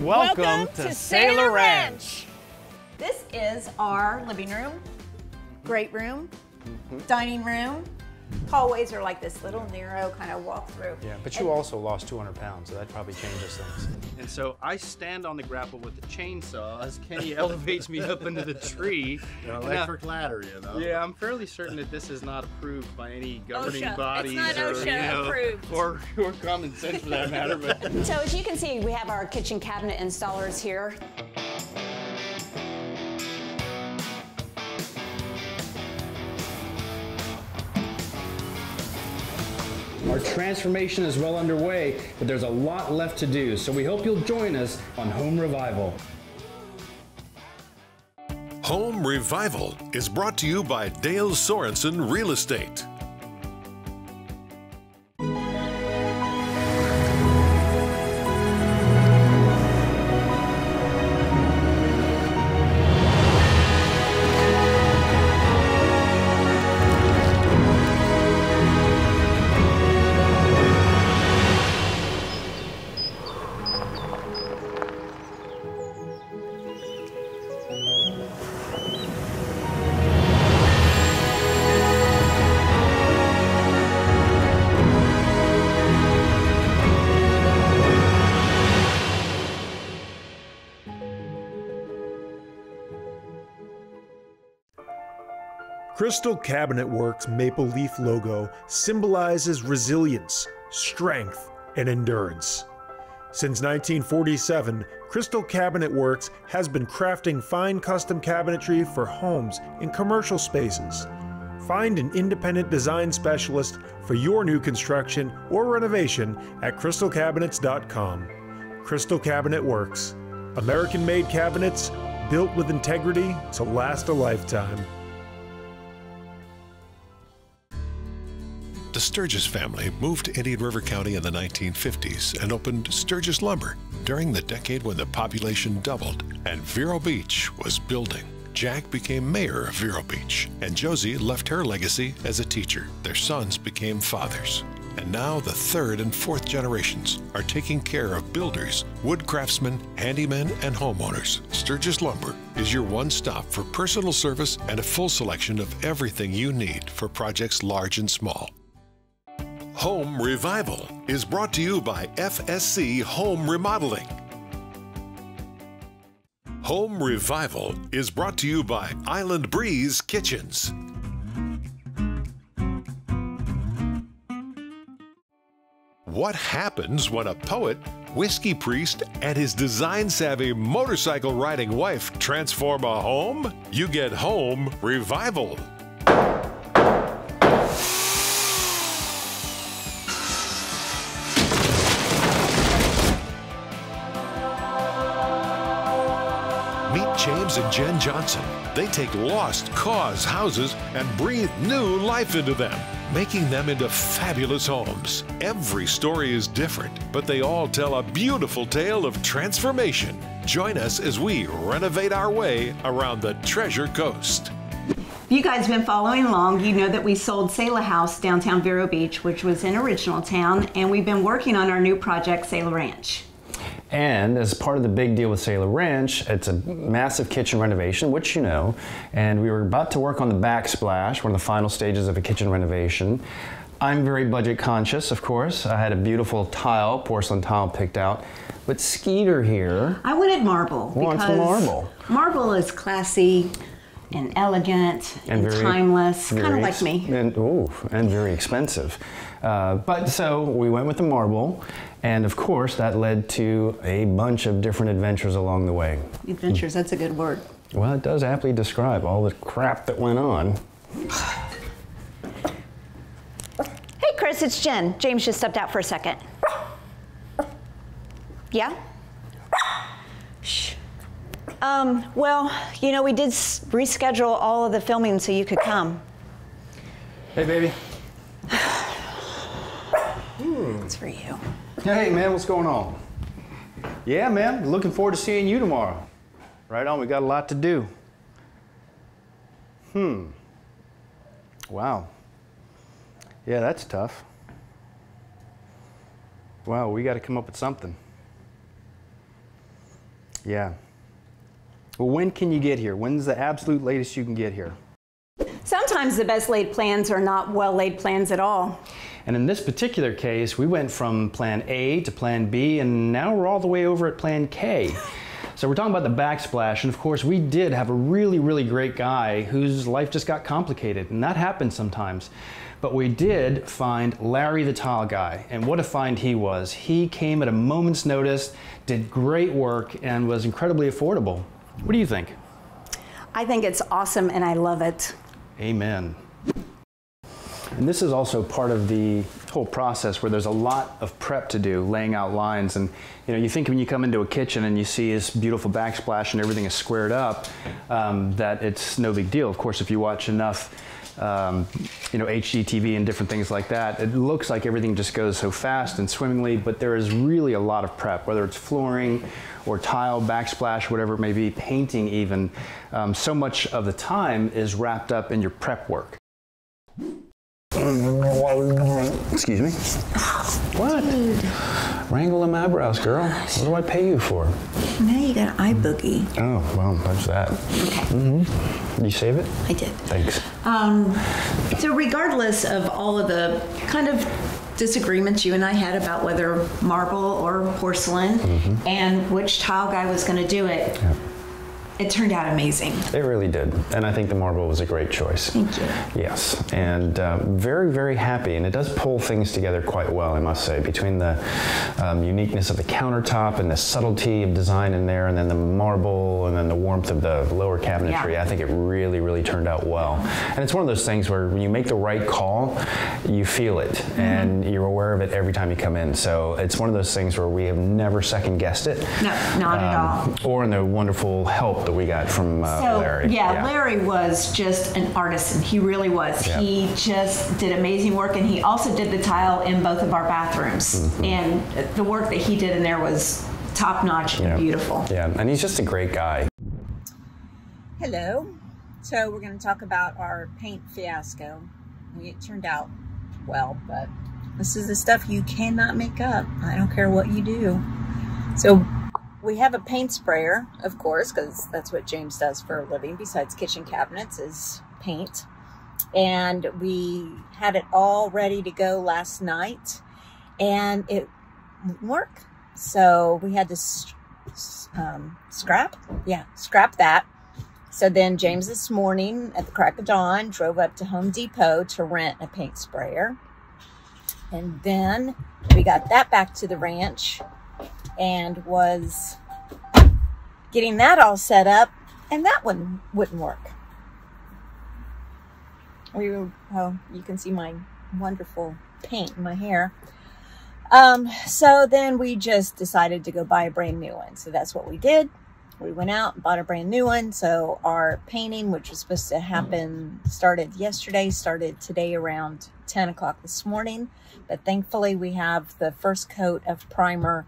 and welcome to Sailor Ranch. This is our living room, great room, dining room. Hallways are like this little narrow kind of walk through. Yeah, but you also lost 200 pounds, so that probably changes things. And so I stand on the grapple with the chainsaw as Kenny elevates me up into the tree. Electric ladder, you know? Yeah, I'm fairly certain that this is not approved by any governing bodies It's not OSHA approved. or common sense for that matter. But. So as you can see, we have our kitchen cabinet installers here. Our transformation is well underway, but there's a lot left to do, so we hope you'll join us on Home Revival. Home Revival is brought to you by Dale Sorensen Real Estate. Crystal Cabinet Works' maple leaf logo symbolizes resilience, strength, and endurance. Since 1947, Crystal Cabinet Works has been crafting fine custom cabinetry for homes and commercial spaces. Find an independent design specialist for your new construction or renovation at crystalcabinets.com. Crystal Cabinet Works. American-made cabinets built with integrity to last a lifetime. The Sturgis family moved to Indian River County in the 1950s and opened Sturgis Lumber during the decade when the population doubled and Vero Beach was building. Jack became mayor of Vero Beach, and Josie left her legacy as a teacher. Their sons became fathers. And now the third and fourth generations are taking care of builders, wood craftsmen, handymen, and homeowners. Sturgis Lumber is your one-stop for personal service and a full selection of everything you need for projects large and small. Home Revival is brought to you by FSC Home Remodeling. Home Revival is brought to you by Island Breeze Kitchens. What happens when a poet, whiskey priest, and his design-savvy motorcycle-riding wife transform a home? You get Home Revival. Meet James and Jen Johnson. They take lost cause houses and breathe new life into them, making them into fabulous homes. Every story is different, but they all tell a beautiful tale of transformation. Join us as we renovate our way around the Treasure Coast. If you guys have been following along, you know that we sold Sailor House downtown Vero Beach, which was in Original Town, and we've been working on our new project, Sailor Ranch. And as part of the big deal with Sailor Ranch, it's a massive kitchen renovation, which you know, and we were about to work on the backsplash, one of the final stages of a kitchen renovation. I'm very budget conscious, of course. I had a beautiful tile, porcelain tile picked out, but Skeeter here I wanted marble. wants marble. Marble is classy and elegant and very, timeless, kind of like me. And very expensive. But so we went with the marble, and of course that led to a bunch of different adventures along the way. Adventures, that's a good word. Well, it does aptly describe all the crap that went on. Hey Chris, it's Jen. James just stepped out for a second. Yeah? Shh. Well, you know, we did reschedule all of the filming so you could come. Hey, baby. It's for you. Hey, man, what's going on? Yeah, man, looking forward to seeing you tomorrow. Right on, we got a lot to do. Wow. Yeah, that's tough. Wow, we got to come up with something. Yeah. Well, when can you get here? When's the absolute latest you can get here? Sometimes the best laid plans are not well laid plans at all. And in this particular case, we went from plan A to plan B, and now we're all the way over at plan K. So we're talking about the backsplash, and of course we did have a really, really great guy whose life just got complicated, and that happens sometimes. But we did find Larry the Tile Guy, and what a find he was. He came at a moment's notice, did great work, and was incredibly affordable. What do you think? I think it's awesome and I love it. Amen. And this is also part of the whole process where there's a lot of prep to do, laying out lines. And you think when you come into a kitchen and you see this beautiful backsplash and everything is squared up, that it's no big deal. Of course, if you watch enough HGTV and different things like that, it looks like everything just goes so fast and swimmingly, but there is really a lot of prep, whether it's flooring or tile, backsplash, whatever it may be, painting even. So much of the time is wrapped up in your prep work. Excuse me? What? Wrangle them eyebrows, girl. What do I pay you for? Now you got an eye boogie. Oh, well, there's that. Okay. Did you save it? I did. Thanks. So regardless of all of the kind of disagreements you and I had about whether marble or porcelain and which tile guy was going to do it, it turned out amazing. It really did. And I think the marble was a great choice. Thank you. Yes. And very, very happy. And it does pull things together quite well, I must say, between the uniqueness of the countertop and the subtlety of design in there, and then the marble, and then the warmth of the lower cabinetry. Yeah. I think it really, really turned out well. And it's one of those things where when you make the right call, you feel it, and you're aware of it every time you come in. So it's one of those things where we have never second guessed it. No, not at all. Or in the wonderful help that we got from Larry. Yeah, Larry was just an artisan. He really was. Yeah. He just did amazing work, and he also did the tile in both of our bathrooms. And the work that he did in there was top-notch and beautiful. Yeah, and he's just a great guy. Hello. So we're going to talk about our paint fiasco. It turned out well, but this is the stuff you cannot make up. I don't care what you do. So we have a paint sprayer, of course, because that's what James does for a living, besides kitchen cabinets, is paint. And we had it all ready to go last night, and it wouldn't work. So we had to scrap that. So then James this morning at the crack of dawn drove up to Home Depot to rent a paint sprayer. And then we got that back to the ranch and was getting that all set up, and that one wouldn't work. You can see my wonderful paint in my hair. So then we just decided to go buy a brand new one. So that's what we did. We went out and bought a brand new one. So our painting, which was supposed to happen, started yesterday, started today around 10 o'clock this morning. But thankfully we have the first coat of primer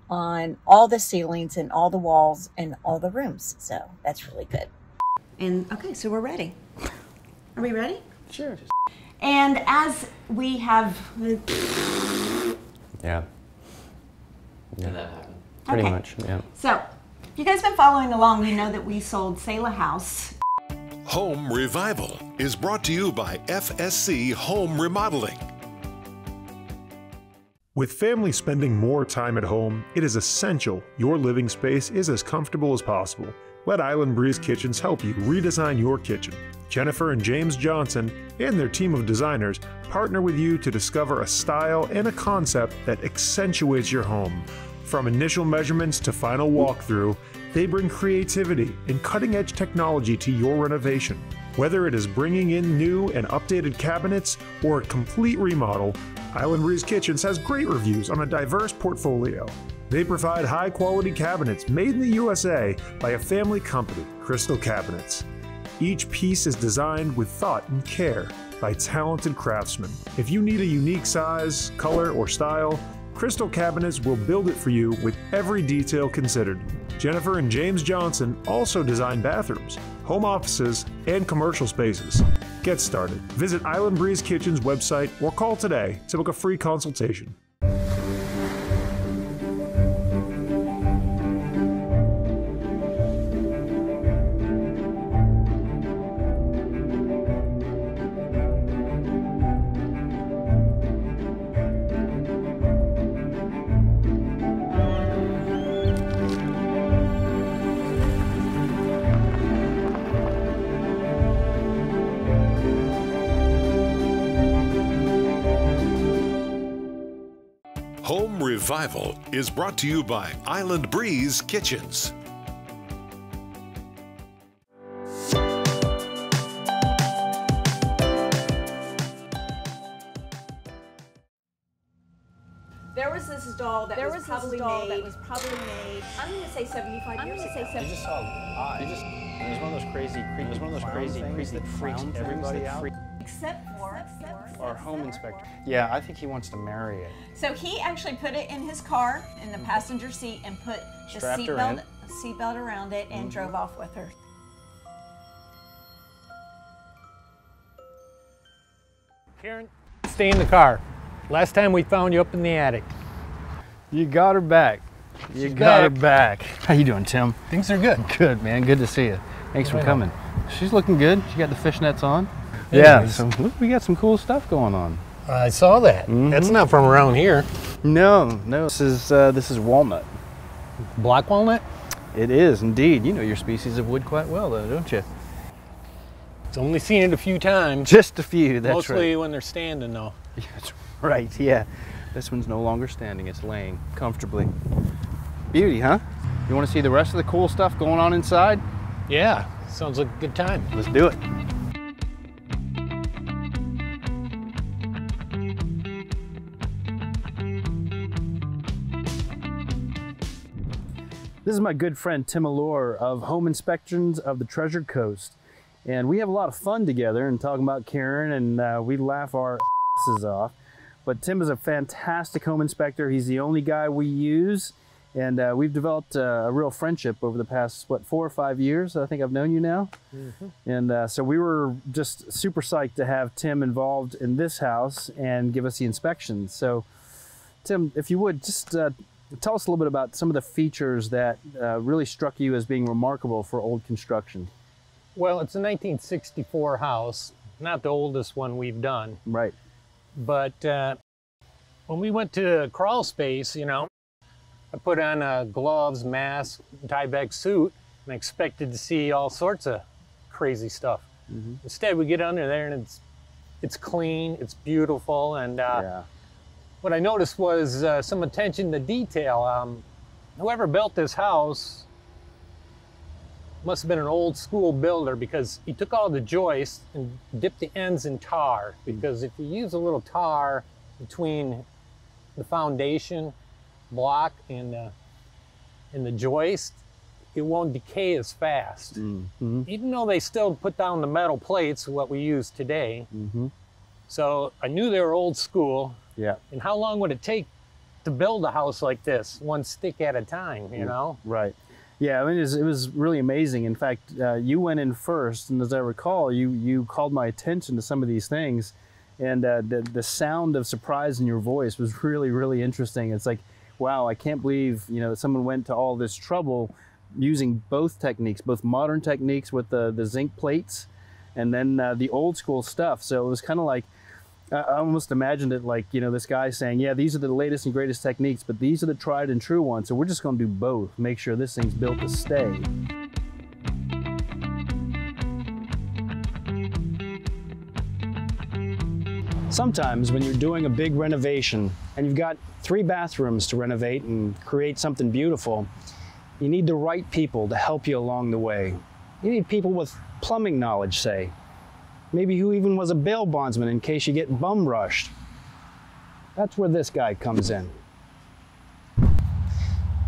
on all the ceilings and all the walls and all the rooms. So that's really good. And okay, so we're ready. Are we ready? Sure. And as we have... Yeah. Did that happen? Pretty Okay. much, yeah. So, if you guys been following along, you know that we sold Selah House. Home Revival is brought to you by FSC Home Remodeling. With families spending more time at home, it is essential your living space is as comfortable as possible. Let Island Breeze Kitchens help you redesign your kitchen. Jennifer and James Johnson and their team of designers partner with you to discover a style and a concept that accentuates your home. From initial measurements to final walkthrough, they bring creativity and cutting-edge technology to your renovation. Whether it is bringing in new and updated cabinets or a complete remodel, Island Breeze Kitchens has great reviews on a diverse portfolio. They provide high-quality cabinets made in the USA by a family company, Crystal Cabinets. Each piece is designed with thought and care by talented craftsmen. If you need a unique size, color, or style, Crystal Cabinets will build it for you with every detail considered. Jennifer and James Johnson also design bathrooms, home offices, and commercial spaces. Get started. Visit Island Breeze Kitchen's website or call today to book a free consultation. Home Revival is brought to you by Island Breeze Kitchens. There was this doll that was probably made. I'm going to say 75 years ago. You just saw eyes. It was one of those crazy creeps that freaked everybody out. Except for Our home inspector. Yeah, I think he wants to marry it. So he actually put it in his car in the passenger seat and put the Strapped her in. seatbelt around it and drove off with her. Karen, stay in the car. Last time we found you up in the attic. You got her back. You got her back. How you doing, Tim? Things are good. Good, man. Good to see you. Thanks for coming. She's looking good. She got the fishnets on. Yeah. Yeah, so look, we got some cool stuff going on. I saw that. That's not from around here. No, this is walnut. Black walnut? It is indeed. You know your species of wood quite well, though, don't you? It's only seen it a few times. Just a few. That's Mostly right. when they're standing, though. That's right. Yeah. This one's no longer standing. It's laying comfortably. Beauty, huh? You want to see the rest of the cool stuff going on inside? Yeah, sounds like a good time. Let's do it. This is my good friend Tim Allure of Home Inspections of the Treasure Coast. And we have a lot of fun together and talking about Karen, and we laugh our asses off. But Tim is a fantastic home inspector. He's the only guy we use. And we've developed a real friendship over the past, what, 4 or 5 years? I think I've known you now. And so we were just super psyched to have Tim involved in this house and give us the inspections. So Tim, if you would, just tell us a little bit about some of the features that really struck you as being remarkable for old construction. Well, it's a 1964 house, not the oldest one we've done. Right. But when we went to crawl space, you know, I put on gloves, mask, tie-back suit, and I expected to see all sorts of crazy stuff. Instead, we get under there and it's clean, it's beautiful, and what I noticed was some attention to detail. Whoever built this house must have been an old school builder, because he took all the joists and dipped the ends in tar, because if you use a little tar between the foundation block and the joist, it won't decay as fast. Even though they still put down the metal plates, what we use today. So I knew they were old school. Yeah. And how long would it take to build a house like this, one stick at a time, you know? Right. Yeah, I mean, it was really amazing. In fact, you went in first, and as I recall, you called my attention to some of these things, and the sound of surprise in your voice was really, really interesting. It's like, wow, I can't believe, you know, someone went to all this trouble using both techniques, both modern techniques with the zinc plates, and then the old school stuff. So it was kind of like, I almost imagined it like, you know, this guy saying, yeah, these are the latest and greatest techniques, but these are the tried and true ones. So we're just going to do both, make sure this thing's built to stay. Sometimes when you're doing a big renovation and you've got 3 bathrooms to renovate and create something beautiful, you need the right people to help you along the way. You need people with plumbing knowledge, say. Maybe who even was a bail bondsman in case you get bum rushed. That's where this guy comes in.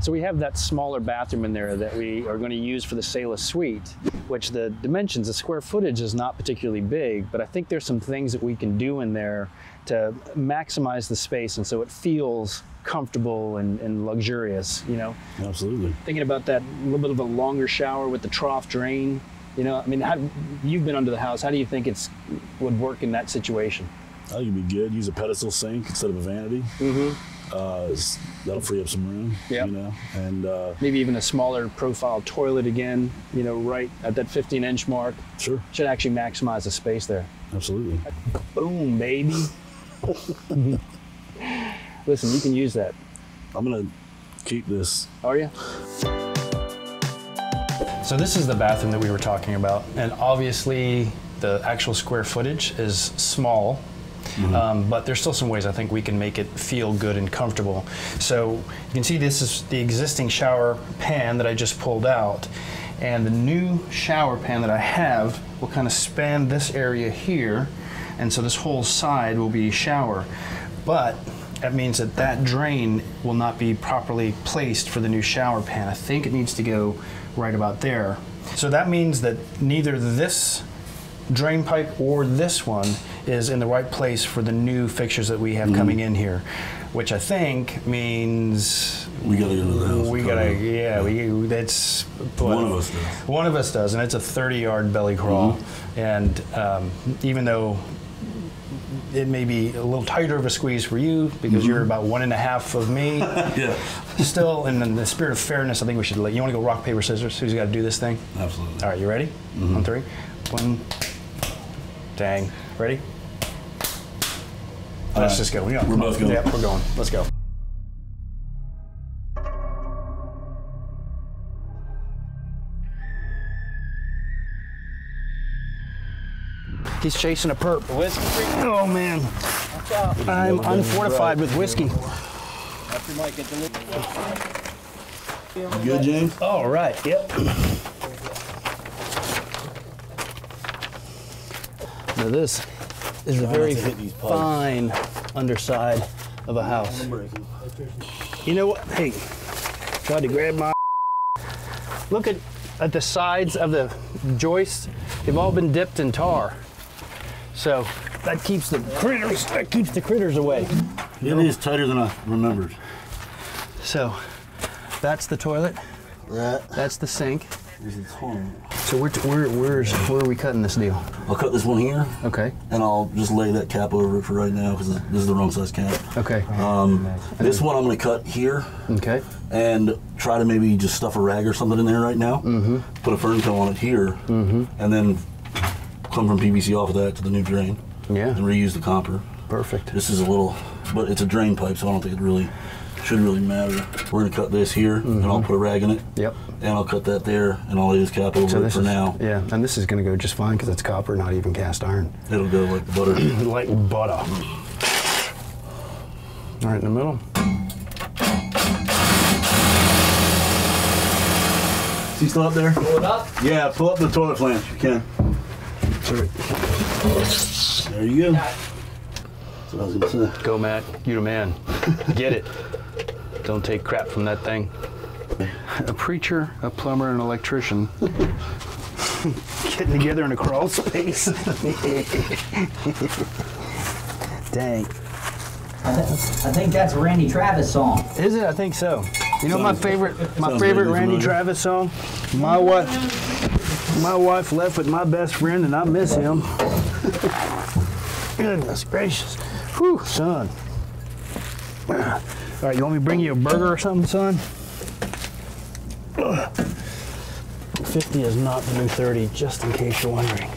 So we have that smaller bathroom in there that we are going to use for the Sailor Suite, which the dimensions, the square footage is not particularly big, but I think there's some things that we can do in there to maximize the space and so it feels comfortable and luxurious, you know? Absolutely. Thinking about that little bit of a longer shower with the trough drain. You know, I mean, you've been under the house. How do you think would work in that situation? I think it'd be good. Use a pedestal sink instead of a vanity. That'll free up some room. Yep. You know, and maybe even a smaller profile toilet again. You know, right at that 15-inch mark. Sure. Should actually maximize the space there. Absolutely. Boom, baby. Listen, you can use that. I'm gonna keep this. Are you? So this is the bathroom that we were talking about, and obviously the actual square footage is small, but there's still some ways I think we can make it feel good and comfortable. So you can see this is the existing shower pan that I just pulled out, and the new shower pan that I have will kind of span this area here, and so this whole side will be shower. But that means that that drain will not be properly placed for the new shower pan. I think it needs to go right about there. So that means that neither this drain pipe or this one is in the right place for the new fixtures that we have coming in here, which I think means we gotta go to the house. We gotta, yeah, that's one of us does. One of us does, and it's a 30-yard belly crawl. And even though it may be a little tighter of a squeeze for you because you're about 1.5 of me. Yeah. Still, in the spirit of fairness, I think we should let you want to go rock, paper, scissors. Who's got to do this thing? Absolutely. All right, you ready? On 3. 1. Dang. Ready? Let's just go. We're both going. Yep, we're going. Let's go. He's chasing a perp. Whiskey. Oh man. Watch out. I'm unfortified with whiskey. After Mike get the You good, James? All right. Yep. Now this is a very fine underside of a house. You know what? Hey, tried to grab my. Look at the sides of the joists. They've all been dipped in tar. So that keeps the critters away. It is tighter than I remembered. So that's the toilet. Right. That's the sink. This is horrible. So where are we cutting this deal? I'll cut this one here. Okay. And I'll just lay that cap over it for right now because this is the wrong size cap. Okay. This one I'm going to cut here. Okay. And try to maybe just stuff a rag or something in there right now. Put a fern coat on it here. And then come from PVC off of that to the new drain. Yeah. And reuse the copper. Perfect. This is a little, but it's a drain pipe, so I don't think it really should really matter. We're gonna cut this here, and I'll put a rag in it. Yep. And I'll cut that there, and I'll lay this cap over it for now. Yeah, and this is gonna go just fine because it's copper, not even cast iron. It'll go like butter. Like butter. All right in the middle. Is he still up there? Pull it up. Yeah, pull up the toilet flange if you can. There you go. That's what I was gonna say. Go, Matt. You the man. Get it. Don't take crap from that thing. A preacher, a plumber, and an electrician getting together in a crawl space. Dang. I think that's a Randy Travis song. Is it? I think so. You know my favorite Sounds Randy familiar. Travis song? My wife left with my best friend and I miss him. Goodness gracious. Whew, son. All right, you want me to bring you a burger or something, son? 50 is not the new 30, just in case you're wondering.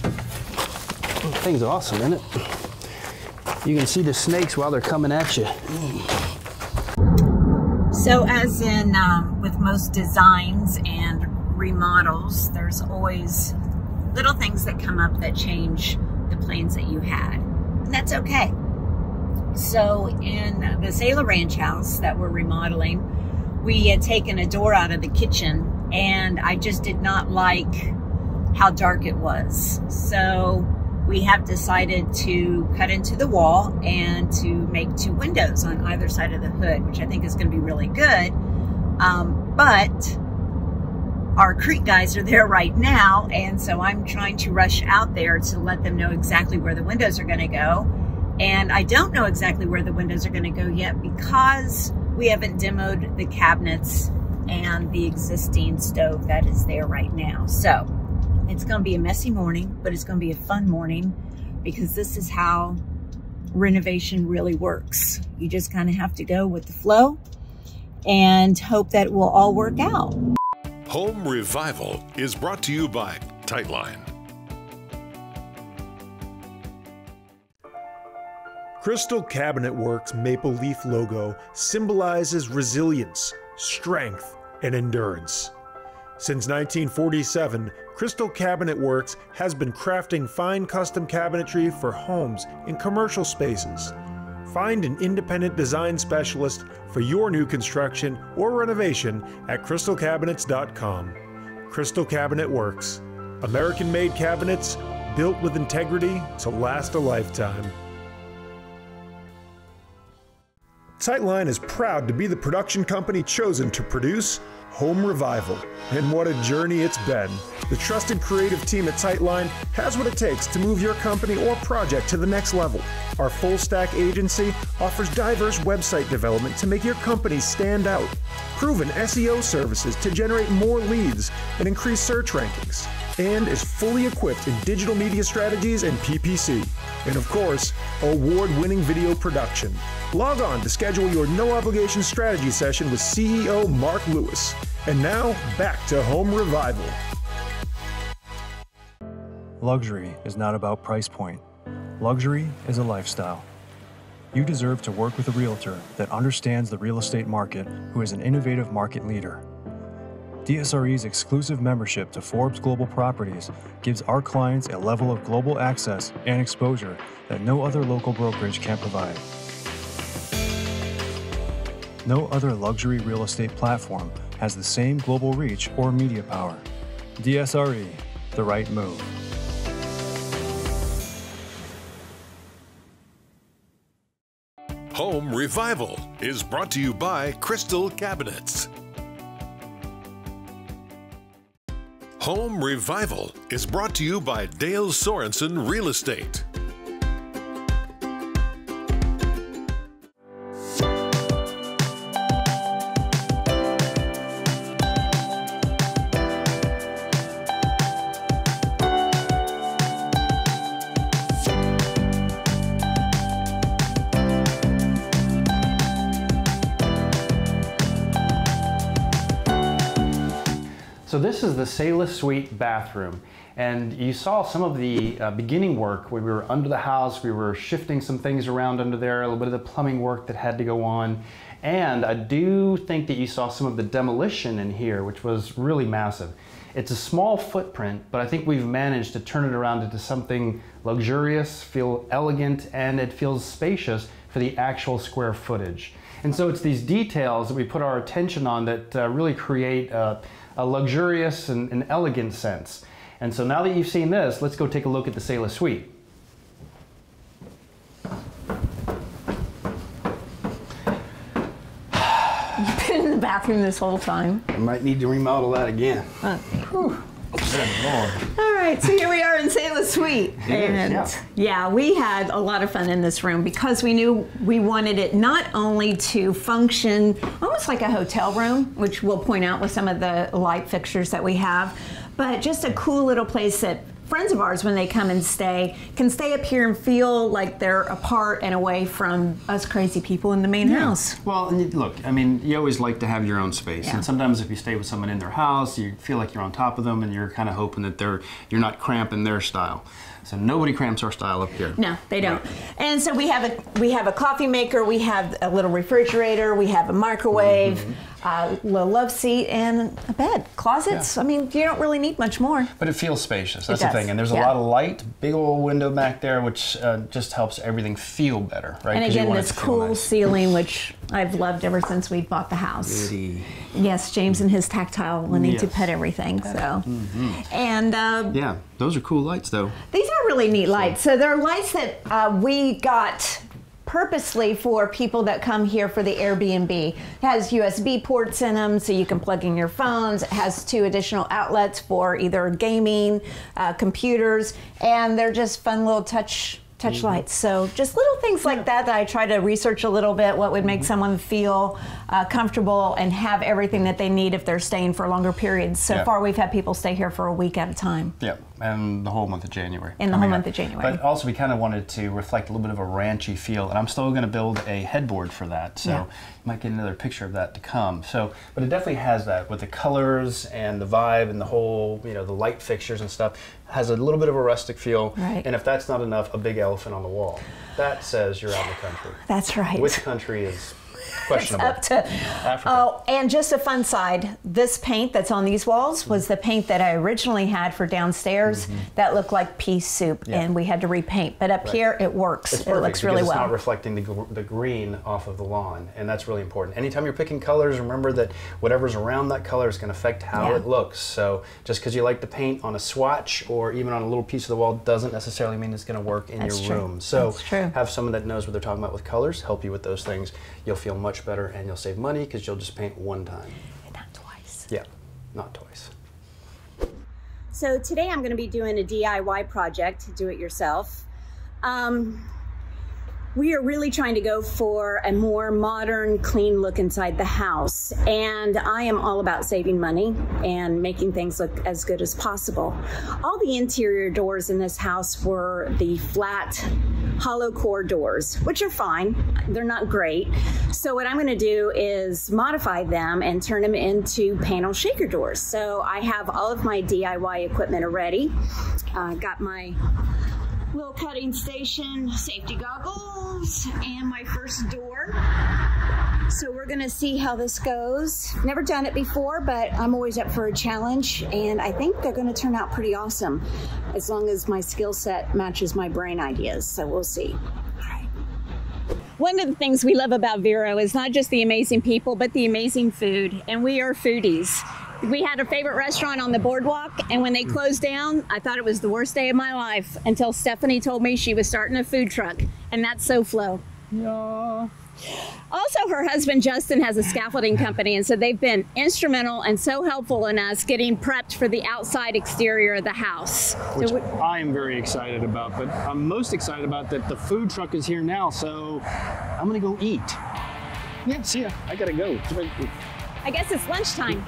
This thing's awesome, isn't it? You can see the snakes while they're coming at you. So as in with most designs and remodels, there's always little things that come up that change the plans that you had. And that's okay. So in the Sailor Ranch house that we're remodeling, we had taken a door out of the kitchen and I just did not like how dark it was. So we have decided to cut into the wall and to make 2 windows on either side of the hood, which I think is going to be really good. But our Crete guys are there right now, and so I'm trying to rush out there to let them know exactly where the windows are going to go. And I don't know exactly where the windows are going to go yet because we haven't demoed the cabinets and the existing stove that is there right now. So it's going to be a messy morning, but it's going to be a fun morning because this is how renovation really works. You just kind of have to go with the flow and hope that it will all work out. Home Revival is brought to you by Tightline. Crystal Cabinet Works maple leaf logo symbolizes resilience, strength, and endurance. Since 1947, Crystal Cabinet Works has been crafting fine custom cabinetry for homes and commercial spaces. Find an independent design specialist for your new construction or renovation at crystalcabinets.com. Crystal Cabinet Works. American-made cabinets built with integrity to last a lifetime. Sightline is proud to be the production company chosen to produce Home Revival. And what a journey it's been. The trusted creative team at Sightline has what it takes to move your company or project to the next level. Our full stack agency offers diverse website development to make your company stand out, proven SEO services to generate more leads and increase search rankings, and is fully equipped in digital media strategies and PPC. And of course, award-winning video production. Log on to schedule your no-obligation strategy session with CEO Mark Lewis. And now, back to Home Revival. Luxury is not about price point. Luxury is a lifestyle. You deserve to work with a realtor that understands the real estate market, who is an innovative market leader. DSRE's exclusive membership to Forbes Global Properties gives our clients a level of global access and exposure that no other local brokerage can provide. No other luxury real estate platform has the same global reach or media power. DSRE, the right move. Home Revival is brought to you by Crystal Cabinets. Home Revival is brought to you by Dale Sorensen Real Estate. So this is the Selah Suite bathroom, and you saw some of the beginning work when we were under the house. We were shifting some things around under there, a little bit of the plumbing work that had to go on, and I do think that you saw some of the demolition in here, which was really massive. It's a small footprint, but I think we've managed to turn it around into something luxurious, feel elegant, and it feels spacious for the actual square footage. And so it's these details that we put our attention on that really create a luxurious and an elegant sense. And so now that you've seen this, let's go take a look at the Selah Suite. You've been in the bathroom this whole time. I might need to remodel that again. All right, so here we are in Selah Suite. And yeah, we had a lot of fun in this room because we knew we wanted it not only to function almost like a hotel room, which we'll point out with some of the light fixtures that we have, but just a cool little place that friends of ours, when they come and stay, can stay up here and feel like they're apart and away from us crazy people in the main house. Well, look, I mean, you always like to have your own space, and sometimes if you stay with someone in their house, you feel like you're on top of them, and you're kind of hoping that you're not cramping their style. So nobody cramps our style up here. No, they don't. And so we have a coffee maker, we have a little refrigerator, we have a microwave, a little love seat, and a bed. Closets, I mean, you don't really need much more. But it feels spacious, that's the thing. And there's a lot of light, big old window back there, which just helps everything feel better, right? And again, this cool ceiling, which I've loved ever since we bought the house. Goody. Yes, James and his tactile wanting to pet everything, so. And yeah, those are cool lights though. These are really neat lights. So they're lights that we got purposely for people that come here for the Airbnb. It has USB ports in them so you can plug in your phones. It has 2 additional outlets for either gaming, computers, and they're just fun little touch lights. So just little things like that I try to research a little bit, what would make someone feel comfortable and have everything that they need if they're staying for longer periods. So far we've had people stay here for a week at a time. Yeah, and the whole month of January. And the whole month of January. But also we kind of wanted to reflect a little bit of a ranchy feel, and I'm still going to build a headboard for that. So you might get another picture of that to come. So, but it definitely has that with the colors and the vibe and the whole, you know, the light fixtures and stuff. Has a little bit of a rustic feel, and if that's not enough, a big elephant on the wall. That says you're out in the country. That's right. Which country is Questionable. It's up to. Africa. Oh, and just a fun side, this paint that's on these walls was the paint that I originally had for downstairs that looked like pea soup, and we had to repaint. But up here, it works. It's it looks really it's well. not reflecting the green off of the lawn, and that's really important. Anytime you're picking colors, remember that whatever's around that color is going to affect how it looks. So just because you like to paint on a swatch or even on a little piece of the wall doesn't necessarily mean it's going to work in your room. So have someone that knows what they're talking about with colors help you with those things. You'll feel much better and you'll save money because you'll just paint one time. And not twice. Yeah, not twice. So today I'm going to be doing a DIY project, do it yourself. We are really trying to go for a more modern, clean look inside the house. And I am all about saving money and making things look as good as possible. All the interior doors in this house were the flat, hollow core doors, which are fine. They're not great. So what I'm going to do is modify them and turn them into panel shaker doors. So I have all of my DIY equipment already. Got my little cutting station, safety goggles, and my first door. So we're gonna see how this goes. Never done it before, but I'm always up for a challenge, and I think they're gonna turn out pretty awesome, as long as my skill set matches my brain ideas, so we'll see. All right. One of the things we love about Vero is not just the amazing people, but the amazing food, and we are foodies. We had a favorite restaurant on the boardwalk, and when they closed down, I thought it was the worst day of my life until Stephanie told me she was starting a food truck, and that's SoFlo. Yeah. Also, her husband Justin has a scaffolding company, and so they've been instrumental and so helpful in us getting prepped for the outside exterior of the house. Which I am very excited about, but I'm most excited about that the food truck is here now, so I'm gonna go eat. Yeah, see ya. I gotta go. I guess it's lunchtime.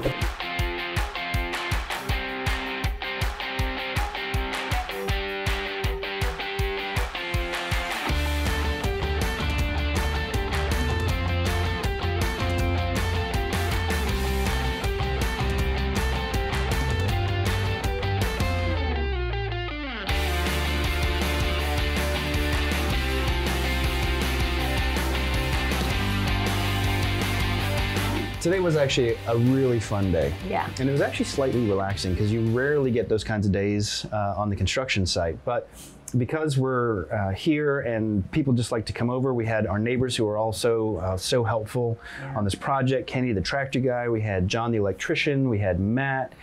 Today was actually a really fun day. Yeah. And it was actually slightly relaxing because you rarely get those kinds of days on the construction site. But because we're here and people just like to come over, we had our neighbors who are also so helpful on this project. Kenny, the tractor guy, we had John, the electrician, we had Matt,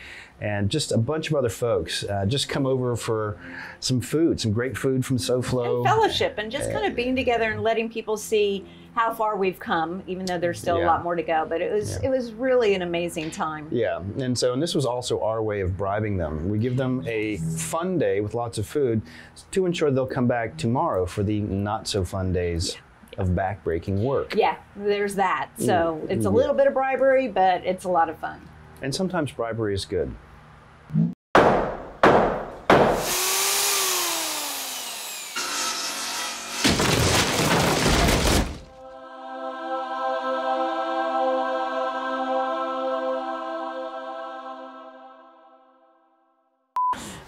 and just a bunch of other folks just come over for some food, some great food from SoFlo. And fellowship, and just kind of being together and letting people see how far we've come, even though there's still a lot more to go. But it was really an amazing time. Yeah, and this was also our way of bribing them. We give them a fun day with lots of food to ensure they'll come back tomorrow for the not so fun days of backbreaking work. Yeah, there's that. So it's a little bit of bribery, but it's a lot of fun. And sometimes bribery is good.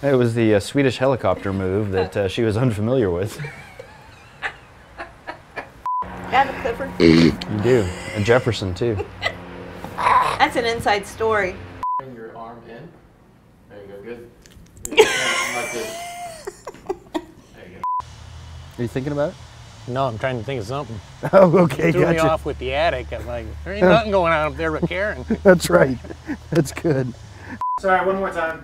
It was the Swedish helicopter move that she was unfamiliar with. Have a Clifford? You do. And Jefferson, too. That's an inside story. Bring your arm in. There you go, good. Like this. There you go. Are you thinking about it? No, I'm trying to think of something. Oh, okay, Threw me gotcha. off with the attic. I'm like, there ain't nothing going on up there but Karen. That's right. That's good. Sorry, one more time.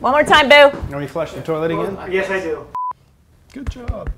One more time, Boo. You want me to flush the toilet again? Yes, I do. Good job.